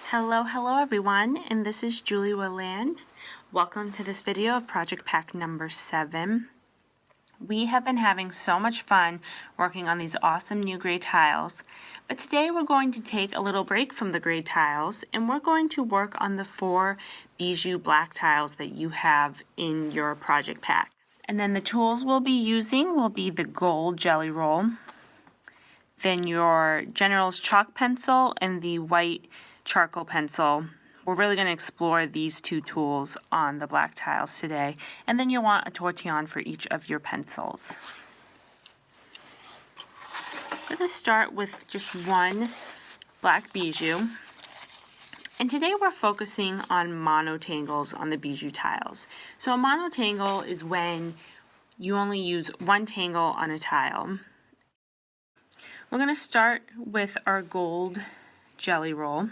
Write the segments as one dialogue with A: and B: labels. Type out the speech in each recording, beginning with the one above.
A: Hello everyone, and this is Julie Willand. Welcome to this video of project pack number 7. We have been having so much fun working on these awesome new gray tiles, but today we're going to take a little break from the gray tiles and we're going to work on the 4 bijou black tiles that you have in your project pack. And then the tools we'll be using will be the gold jelly roll, then your General's chalk pencil and the white charcoal pencil. We're really going to explore these two tools on the black tiles today, and then you'll want a tortillon for each of your pencils. I'm going to start with just one black bijou, and today we're focusing on monotangles on the bijou tiles. So a monotangle is when you only use one tangle on a tile. We're going to start with our gold jelly roll.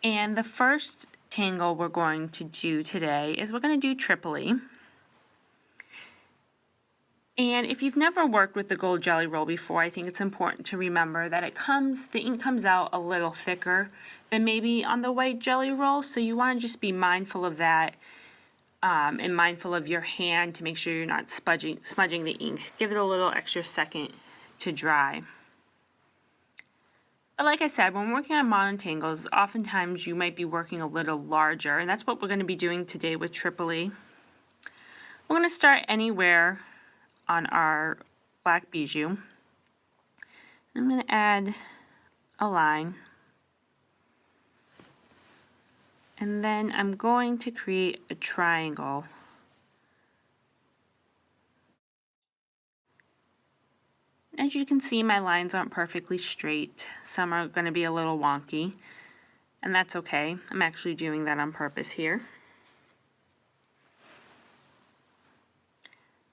A: And the first tangle we're going to do today is we're going to do Tripoli. And if you've never worked with the gold jelly roll before, I think it's important to remember that the ink comes out a little thicker than maybe on the white jelly roll, so you want to just be mindful of that and mindful of your hand to make sure you're not smudging the ink. Give it a little extra second to dry. But like I said, when working on monotangles, oftentimes you might be working a little larger, and that's what we're going to be doing today with Tripoli. We're going to start anywhere on our black bijou. I'm going to add a line, and then I'm going to create a triangle. As you can see, my lines aren't perfectly straight. Some are going to be a little wonky, and that's okay. I'm actually doing that on purpose here.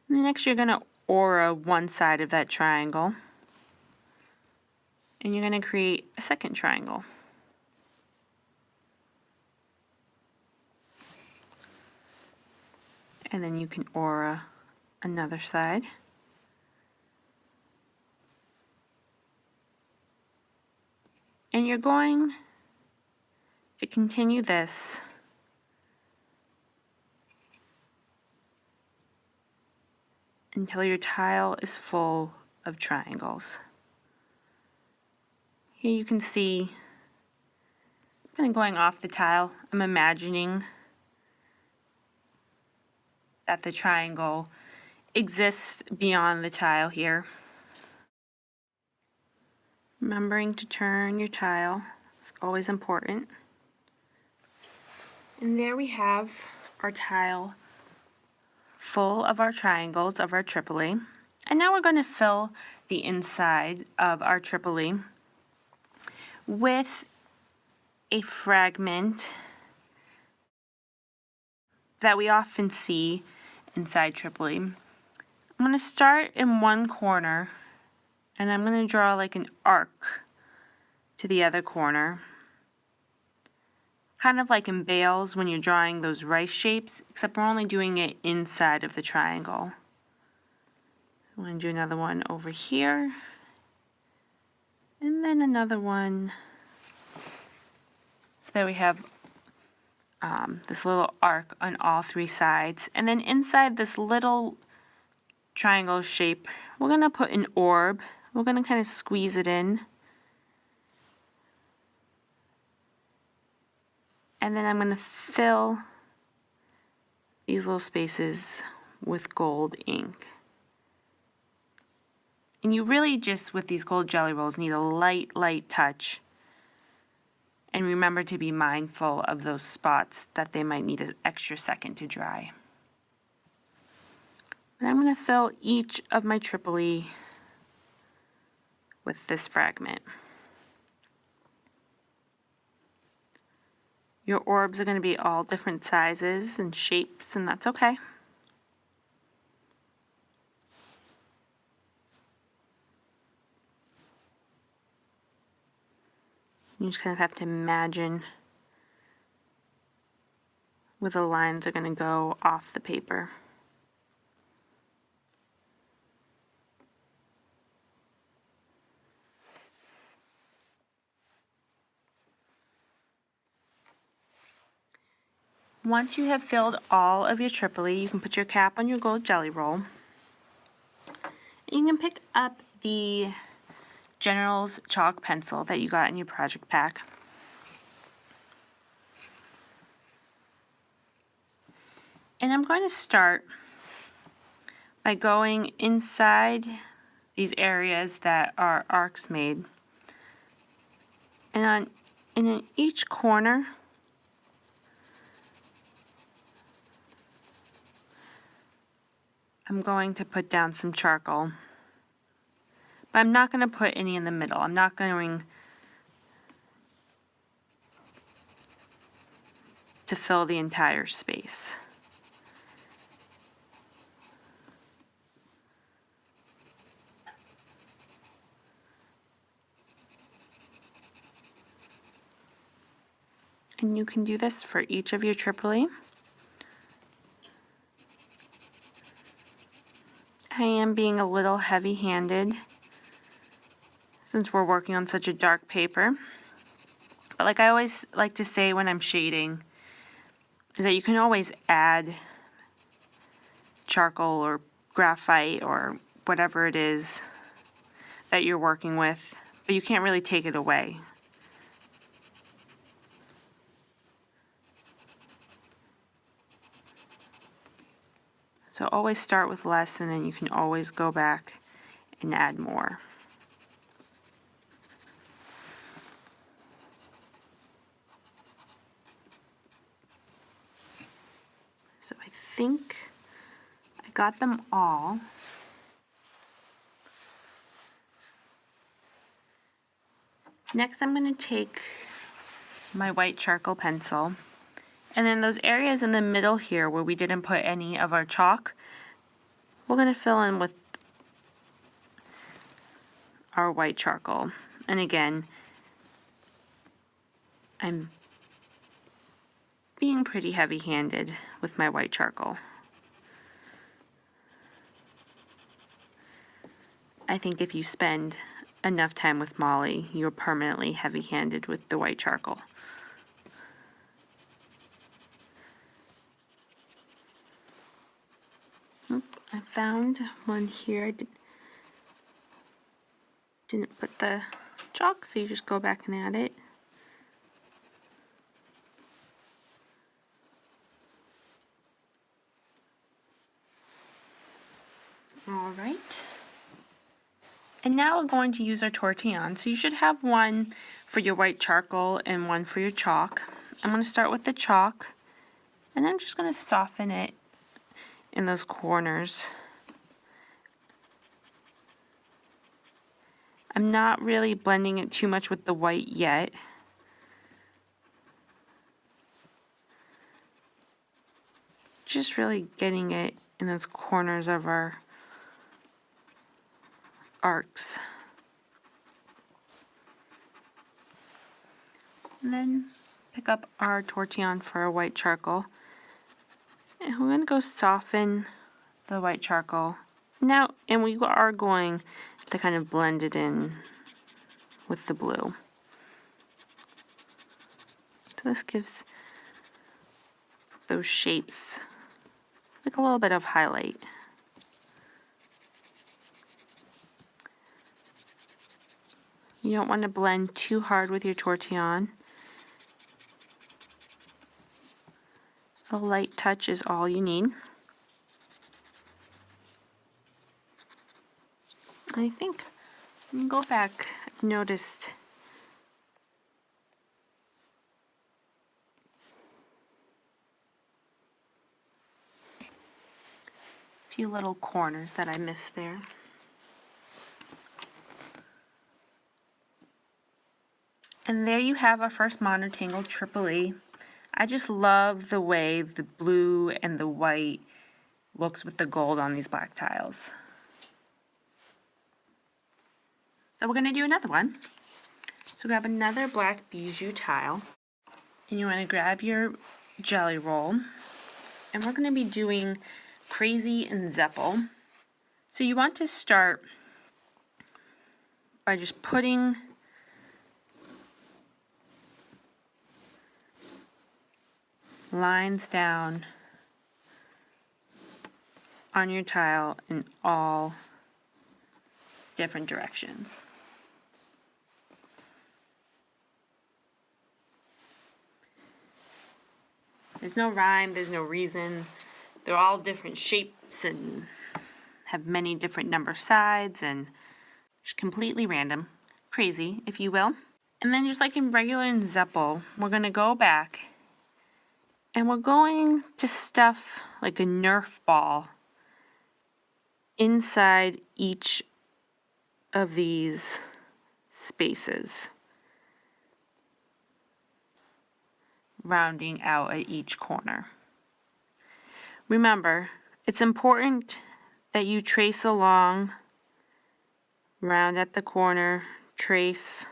A: And then next you're going to aura one side of that triangle, and you're going to create a second triangle. And then you can aura another side. And you're going to continue this until your tile is full of triangles. Here you can see, kind of going off the tile, I'm imagining that the triangle exists beyond the tile here. Remembering to turn your tile is always important. And there we have our tile full of our triangles of our Tripoli. And now we're going to fill the inside of our Tripoli with a fragment that we often see inside Tripoli. I'm going to start in one corner, and I'm going to draw like an arc to the other corner. Kind of like in bales when you're drawing those rice shapes, except we're only doing it inside of the triangle. I'm going to do another one over here, and then another one. So there we have this little arc on all 3 sides. And then inside this little triangle shape, we're going to put an orb. We're going to kind of squeeze it in. And then I'm going to fill these little spaces with gold ink. And you really just, with these gold jelly rolls, need a light touch. And remember to be mindful of those spots that they might need an extra second to dry. And I'm going to fill each of my Tripoli with this fragment. Your orbs are going to be all different sizes and shapes, and that's okay. You just kind of have to imagine where the lines are going to go off the paper. Once you have filled all of your Tripoli, you can put your cap on your gold jelly roll. You can pick up the General's chalk pencil that you got in your project pack. And I'm going to start by going inside these areas that our arcs made. And in each corner, I'm going to put down some charcoal. But I'm not going to put any in the middle. I'm not going to fill the entire space. And you can do this for each of your Tripoli. I am being a little heavy-handed since we're working on such a dark paper. But like I always like to say when I'm shading, is that you can always add charcoal or graphite or whatever it is that you're working with, but you can't really take it away. So always start with less, and then you can always go back and add more. So I think I got them all. Next, I'm going to take my white charcoal pencil, and then those areas in the middle here where we didn't put any of our chalk, we're going to fill in with our white charcoal. And again, I'm being pretty heavy-handed with my white charcoal. I think if you spend enough time with Molly, you're permanently heavy-handed with the white charcoal. I found one here. I didn't put the chalk, so you just go back and add it. All right. And now we're going to use our tortillon. So you should have one for your white charcoal and one for your chalk. I'm going to start with the chalk, and then I'm just going to soften it in those corners. I'm not really blending it too much with the white yet. Just really getting it in those corners of our arcs. And then pick up our tortillon for our white charcoal. And we're going to go soften the white charcoal. Now, and we are going to kind of blend it in with the blue. So this gives those shapes like a little bit of highlight. You don't want to blend too hard with your tortillon. A light touch is all you need. I think, let me go back, I've noticed a few little corners that I missed there. And there you have our first monotangled Tripoli. I just love the way the blue and the white looks with the gold on these black tiles. So we're going to do another one. So grab another black bijou tile, and you want to grab your jelly roll, and we're going to be doing Crazy and Zeppel. So you want to start by just putting lines down on your tile in all different directions. There's no rhyme, there's no reason. They're all different shapes and have many different number sides and just completely random. Crazy, if you will. And then just like in regular and Zeppel, we're going to go back and we're going to stuff like a Nerf ball inside each of these spaces, rounding out at each corner. Remember, it's important that you trace along, round at the corner, trace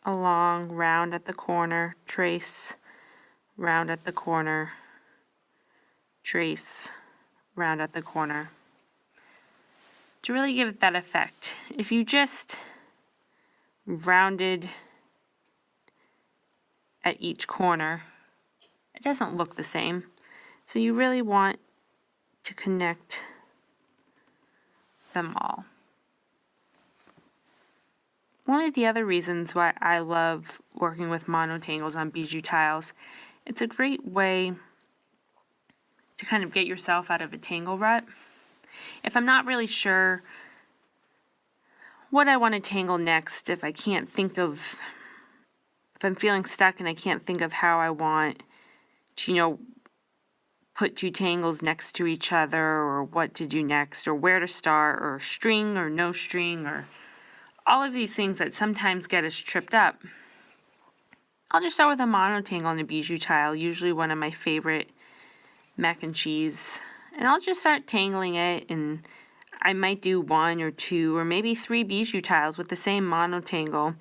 A: along, round at the corner, trace, round at the corner, trace, round at the corner, to really give it that effect. If you just rounded at each corner, it doesn't look the same. So you really want to connect them all. One of the other reasons why I love working with monotangles on bijou tiles, it's a great way to kind of get yourself out of a tangle rut. If I'm not really sure what I want to tangle next, if I'm feeling stuck and I can't think of how I want to, put two tangles next to each other, or what to do next, or where to start, or string or no string, or all of these things that sometimes get us tripped up, I'll just start with a monotangle on a bijou tile, usually one of my favorite mac and cheese, and I'll just start tangling it, and I might do 1 or 2 or maybe 3 bijou tiles with the same monotangle.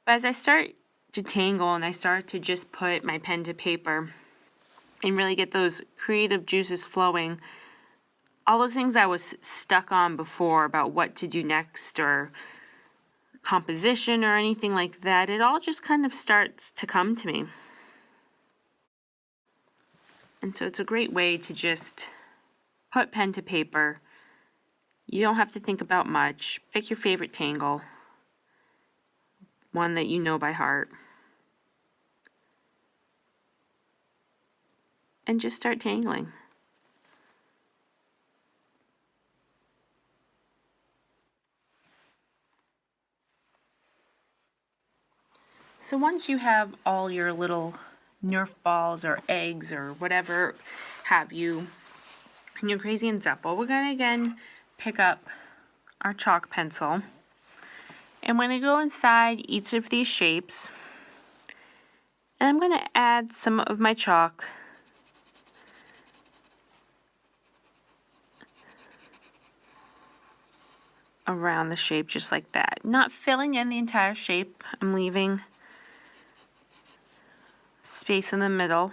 A: But as I start to tangle and I start to just put my pen to paper and really get those creative juices flowing, all those things I was stuck on before about what to do next or composition or anything like that, it all just kind of starts to come to me. And so it's a great way to just put pen to paper. You don't have to think about much. Pick your favorite tangle, one that you know by heart, and just start tangling. So once you have all your little Nerf balls or eggs or whatever have you in your Crazy and Zeppel, we're going to again pick up our chalk pencil. And we're going to go inside each of these shapes. And I'm going to add some of my chalk around the shape just like that. Not filling in the entire shape. I'm leaving space in the middle.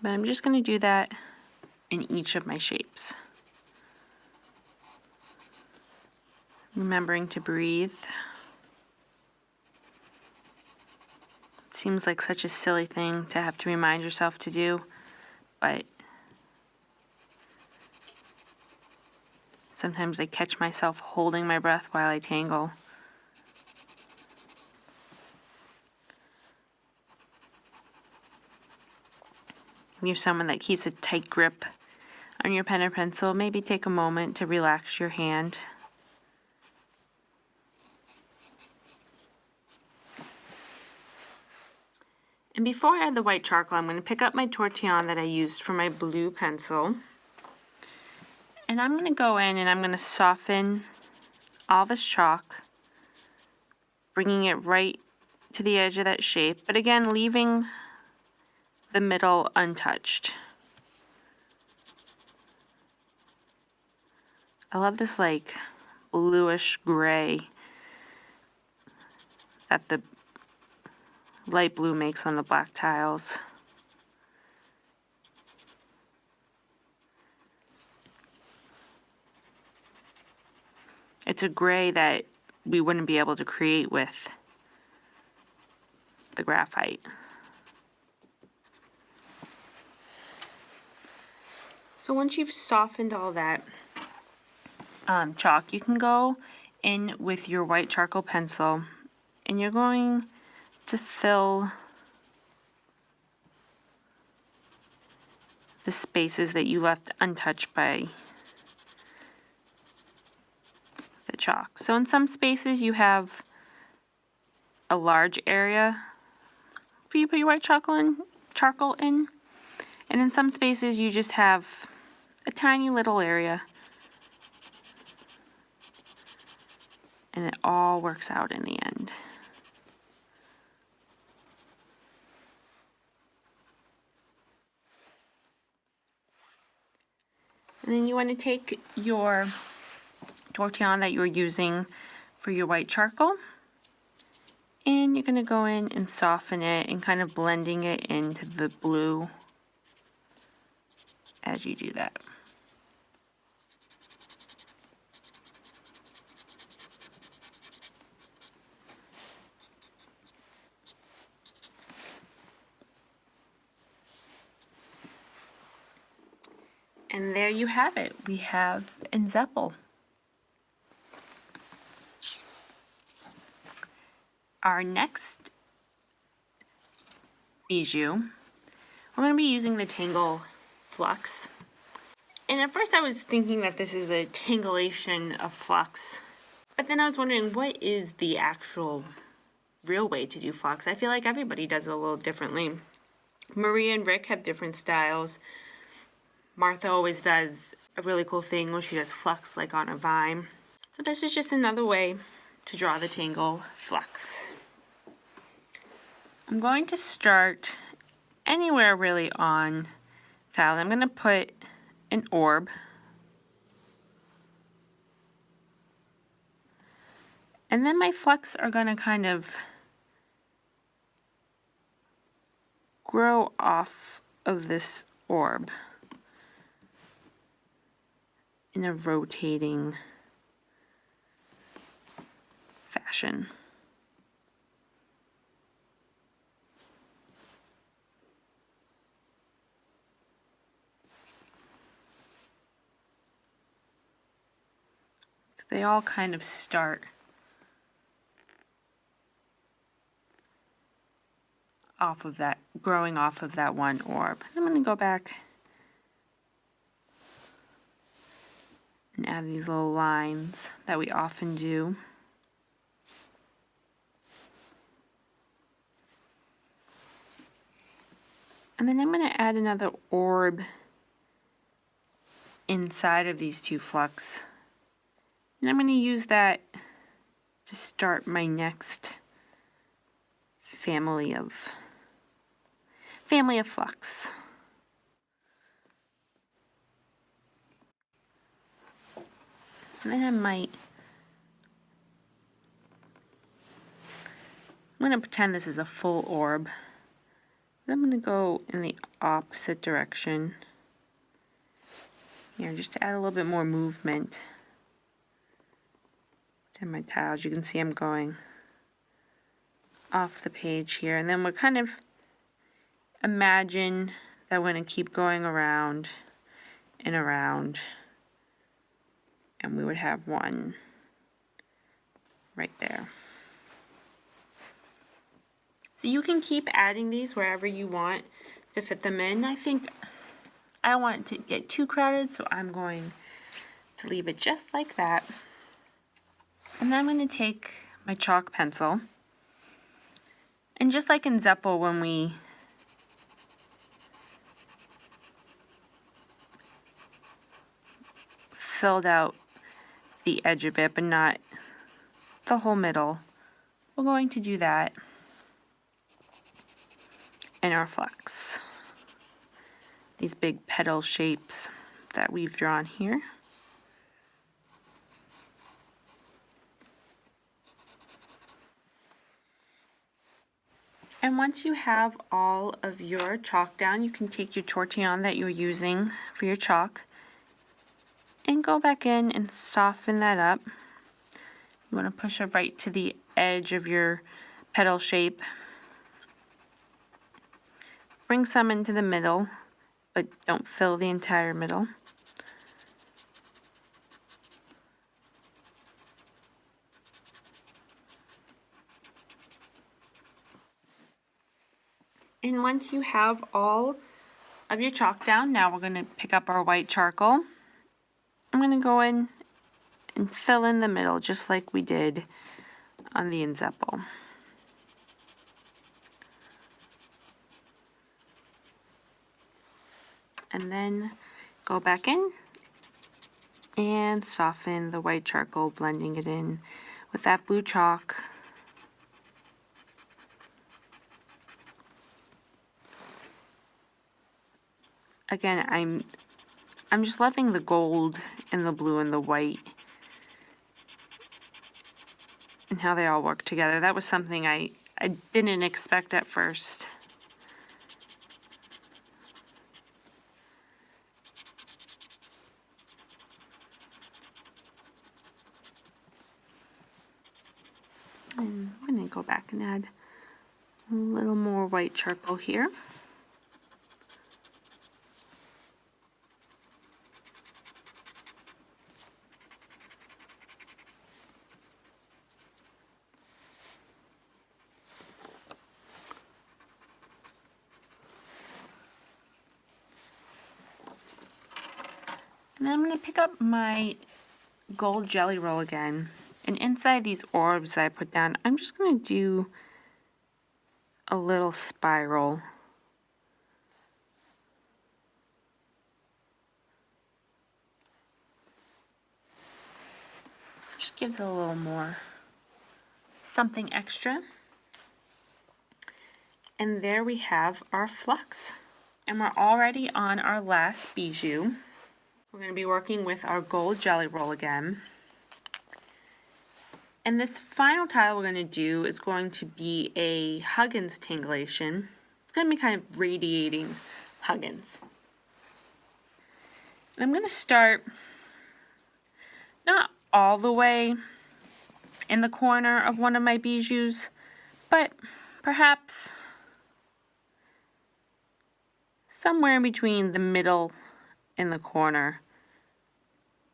A: But I'm just going to do that in each of my shapes. Remembering to breathe. It seems like such a silly thing to have to remind yourself to do, but sometimes I catch myself holding my breath while I tangle. If you're someone that keeps a tight grip on your pen or pencil, maybe take a moment to relax your hand. And before I add the white charcoal, I'm going to pick up my tortillon that I used for my blue pencil. And I'm going to go in and I'm going to soften all this chalk, bringing it right to the edge of that shape, but again, leaving the middle untouched. I love this like bluish gray that the light blue makes on the black tiles. It's a gray that we wouldn't be able to create with the graphite. So once you've softened all that chalk, you can go in with your white charcoal pencil and you're going to fill the spaces that you left untouched by the chalk. So in some spaces you have a large area for you to put your white charcoal in, and in some spaces you just have a tiny little area, and it all works out in the end. And then you want to take your tortillon that you're using for your white charcoal, and you're going to go in and soften it and kind of blending it into the blue as you do that. And there you have it. We have Zentangle. Our next bijou, we're going to be using the Tangle Flux. And at first I was thinking that this is a tangulation of flux, but then I was wondering, what is the actual real way to do flux? I feel like everybody does it a little differently. Maria and Rick have different styles. Martha always does a really cool thing where she does flux like on a vine. So this is just another way to draw the Tangle Flux. I'm going to start anywhere really on tile. I'm going to put an orb. And then my flux are going to kind of grow off of this orb in a rotating fashion. So they all kind of start off of that, growing off of that one orb. I'm going to go back and add these little lines that we often do. And then I'm going to add another orb inside of these two flux. And I'm going to use that to start my next family of flux. And then I'm going to pretend this is a full orb. I'm going to go in the opposite direction here just to add a little bit more movement to my tiles. You can see I'm going off the page here, and then we're kind of imagine that we're going to keep going around and around, and we would have one right there. So you can keep adding these wherever you want to fit them in. I think I don't want it to get too crowded, so I'm going to leave it just like that. And then I'm going to take my chalk pencil, and just like in Zentangle when we filled out the edge of it but not the whole middle, we're going to do that in our flux. These big petal shapes that we've drawn here. And once you have all of your chalk down, you can take your tortillon that you're using for your chalk and go back in and soften that up You want to push it right to the edge of your petal shape. Bring some into the middle, but don't fill the entire middle. And once you have all of your chalk down, now we're going to pick up our white charcoal. I'm going to go in and fill in the middle just like we did on the inzeppel. And then go back in and soften the white charcoal, blending it in with that blue chalk. Again, I'm just loving the gold and the blue and the white and how they all work together. That was something I didn't expect at first. And I'm going to go back and add a little more white charcoal here. And then I'm going to pick up my gold jelly roll again. And inside these orbs that I put down, I'm just going to do a little spiral. Just gives it a little more something extra. And there we have our flux. And we're already on our last bijou. We're going to be working with our gold jelly roll again. And this final tile we're going to do is going to be a Huggins tingulation. It's going to be kind of radiating Huggins. And I'm going to start not all the way in the corner of one of my bijous, but perhaps somewhere in between the middle and the corner.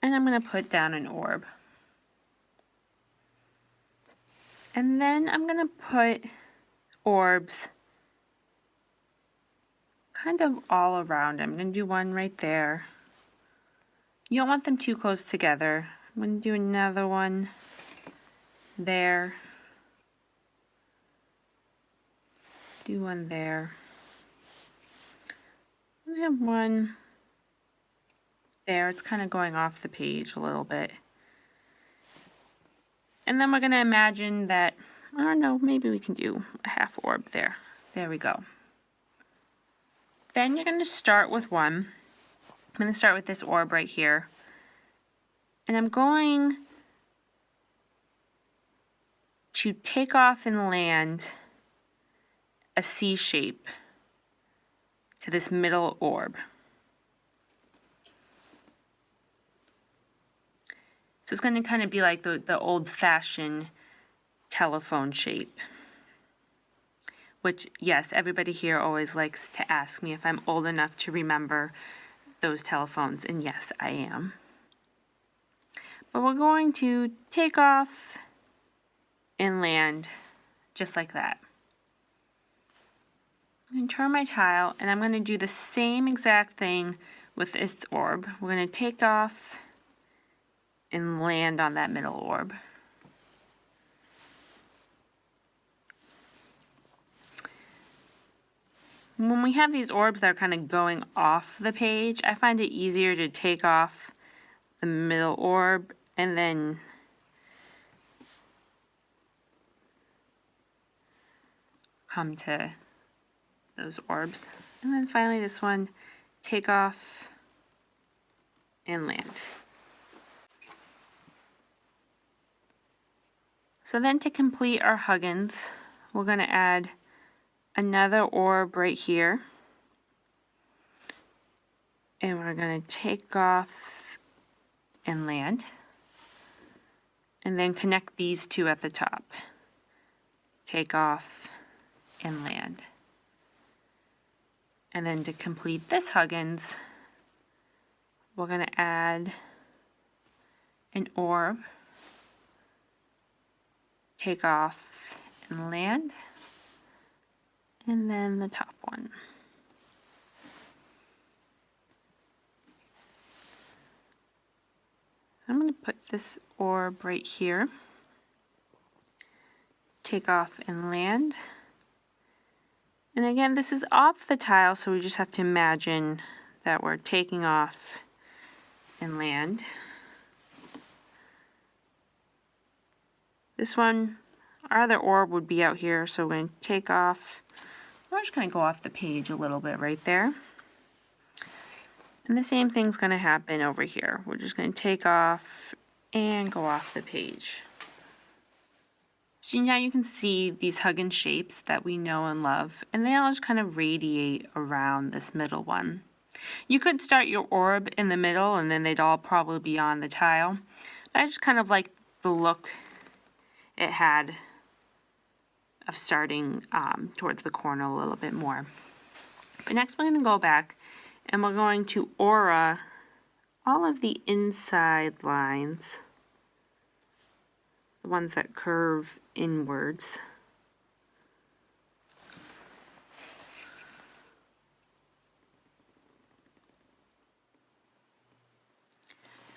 A: And I'm going to put down an orb. And then I'm going to put orbs kind of all around. I'm going to do one right there. You don't want them too close together. I'm going to do another one there. Do one there. I have one there. It's kind of going off the page a little bit. And then we're going to imagine that, I don't know, maybe we can do a half orb there. There we go. Then you're going to start with one. I'm going to start with this orb right here. And I'm going to take off and land a C shape to this middle orb. So it's going to kind of be like the old-fashioned telephone shape. Which, yes, everybody here always likes to ask me if I'm old enough to remember those telephones, and yes, I am. But we're going to take off and land just like that. I'm going to turn my tile, and I'm going to do the same exact thing with this orb. We're going to take off and land on that middle orb. When we have these orbs that are kind of going off the page, I find it easier to take off the middle orb and then come to those orbs. And then finally this one, take off and land. So then to complete our Huggins, we're going to add another orb right here. And we're going to take off and land. and then connect these two at the top. Take off and land. And then to complete this Huggins, we're going to add an orb, take off and land, and then the top one. So I'm going to put this orb right here, take off and land. And again, this is off the tile, so we just have to imagine that we're taking off and land. This one, our other orb would be out here, so we're going to take off. We're just going to go off the page a little bit right there. And the same thing's going to happen over here. We're just going to take off and go off the page. So now you can see these Huggins shapes that we know and love, and they all just kind of radiate around this middle one. You could start your orb in the middle, and then they'd all probably be on the tile. I just kind of like the look it had of starting towards the corner a little bit more. But next we're going to go back, and we're going to aura all of the inside lines, the ones that curve inwards.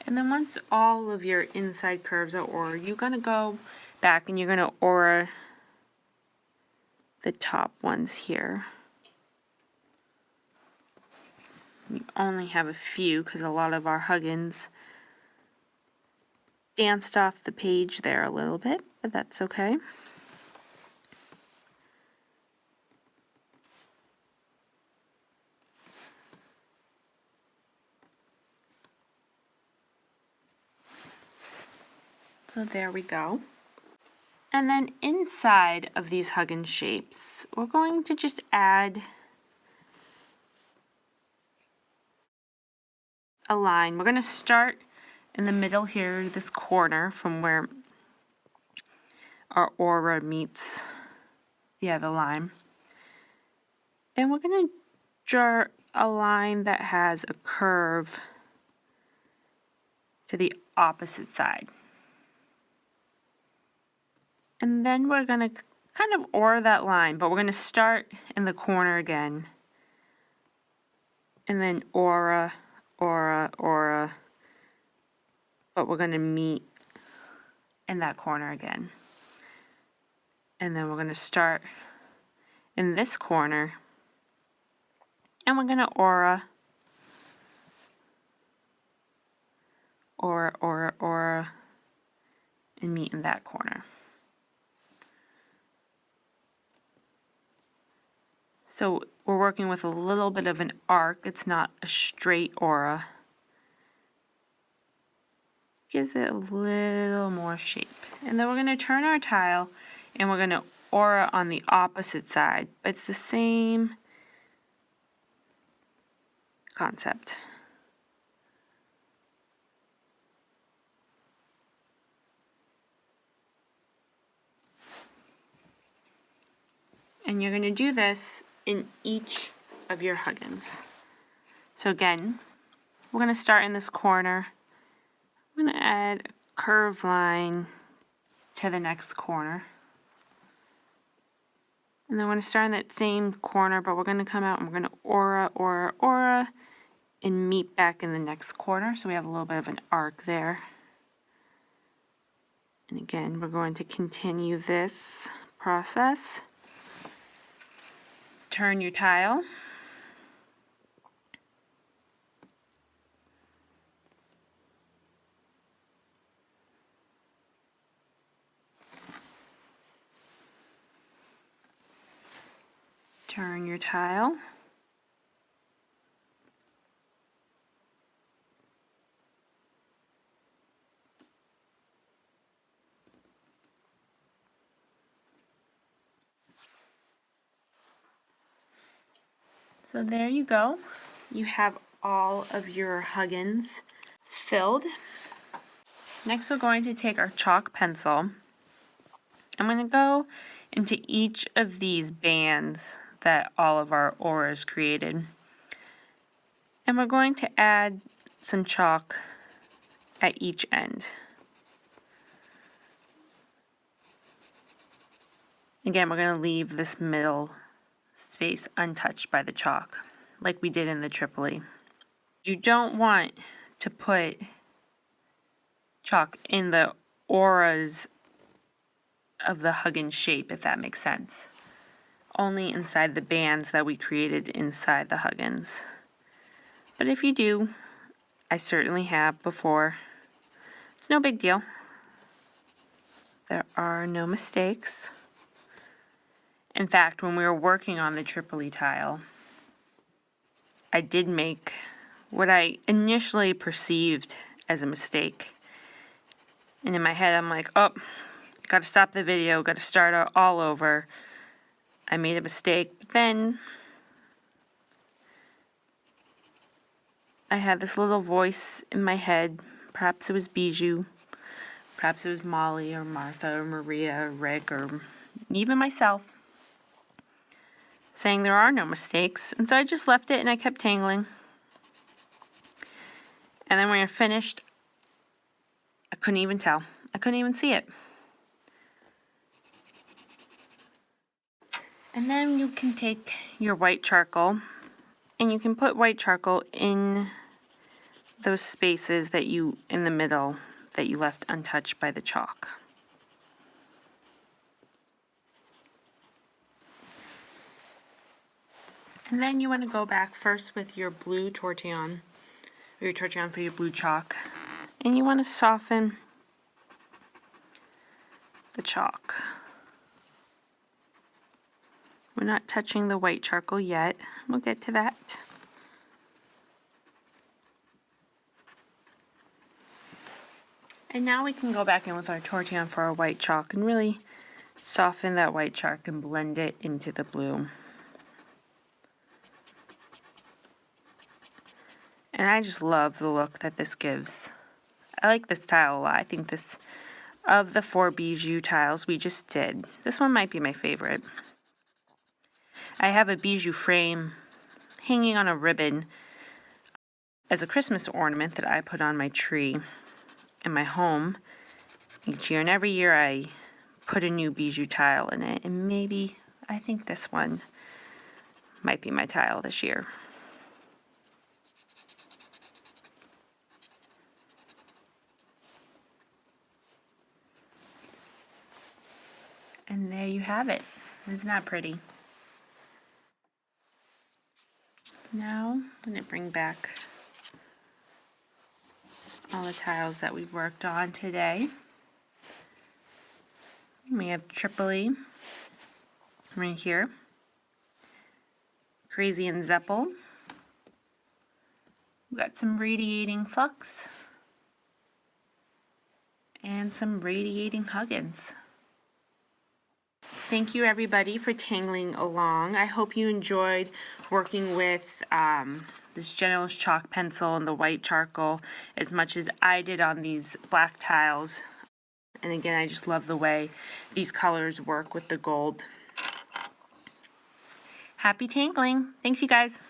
A: And then once all of your inside curves are aura, you're going to go back and you're going to aura the top ones here. We only have a few because a lot of our Huggins danced off the page there a little bit, but that's okay. So there we go. And then inside of these Huggins shapes, we're going to just add a line. We're going to start in the middle here, this corner from where our aura meets the other line. And we're going to draw a line that has a curve to the opposite side. And then we're going to kind of aura that line, but we're going to start in the corner again. And then aura, aura, aura. But we're going to meet in that corner again. And then we're going to start in this corner. And we're going to aura, aura, aura, aura, and meet in that corner. So we're working with a little bit of an arc. It's not a straight aura. Gives it a little more shape. And then we're going to turn our tile and we're going to aura on the opposite side. It's the same concept. And you're going to do this in each of your Huggins. So again, we're going to start in this corner. I'm going to add a curved line to the next corner. And then we're going to start in that same corner, but we're going to come out and we're going to aura, aura, aura, and meet back in the next corner. So we have a little bit of an arc there. And again, we're going to continue this process. Turn your tile. Turn your tile. So there you go. You have all of your Huggins filled. Next we're going to take our chalk pencil. I'm going to go into each of these bands that all of our auras created. And we're going to add some chalk at each end. Again, we're going to leave this middle space untouched by the chalk, like we did in the Tripoli. You don't want to put chalk in the auras of the Huggins shape, if that makes sense. Only inside the bands that we created inside the Huggins. But if you do, I certainly have before. It's no big deal. There are no mistakes. In fact, when we were working on the Tripoli tile, I did make what I initially perceived as a mistake. And in my head, I'm like, oh, got to stop the video, got to start all over. I made a mistake. But then I had this little voice in my head. Perhaps it was Bijou. Perhaps it was Molly or Martha or Maria or Rick or even myself, saying there are no mistakes. And so I just left it and I kept tangling. And then when you're finished, I couldn't even tell. I couldn't even see it. And then you can take your white charcoal and you can put white charcoal in those spaces that you, in the middle, that you left untouched by the chalk. And then you want to go back first with your blue tortillon, or your tortillon for your blue chalk, and you want to soften the chalk. We're not touching the white charcoal yet. We'll get to that. And now we can go back in with our tortillon for our white chalk and really soften that white chalk and blend it into the blue. And I just love the look that this gives. I like this tile a lot. I think this, of the 4 Bijou tiles we just did, this one might be my favorite. I have a Bijou frame hanging on a ribbon as a Christmas ornament that I put on my tree in my home each year. And every year I put a new Bijou tile in it. And maybe, I think this one might be my tile this year. And there you have it. Isn't that pretty? Now, I'm going to bring back all the tiles that we've worked on today. We have Tripoli right here. Crazy and Zeppel. We've got some radiating Flux. And some radiating Huggins. Thank you everybody for tangling along. I hope you enjoyed working with this General's chalk pencil and the white charcoal as much as I did on these black tiles. And again, I just love the way these colors work with the gold. Happy tangling. Thanks you guys.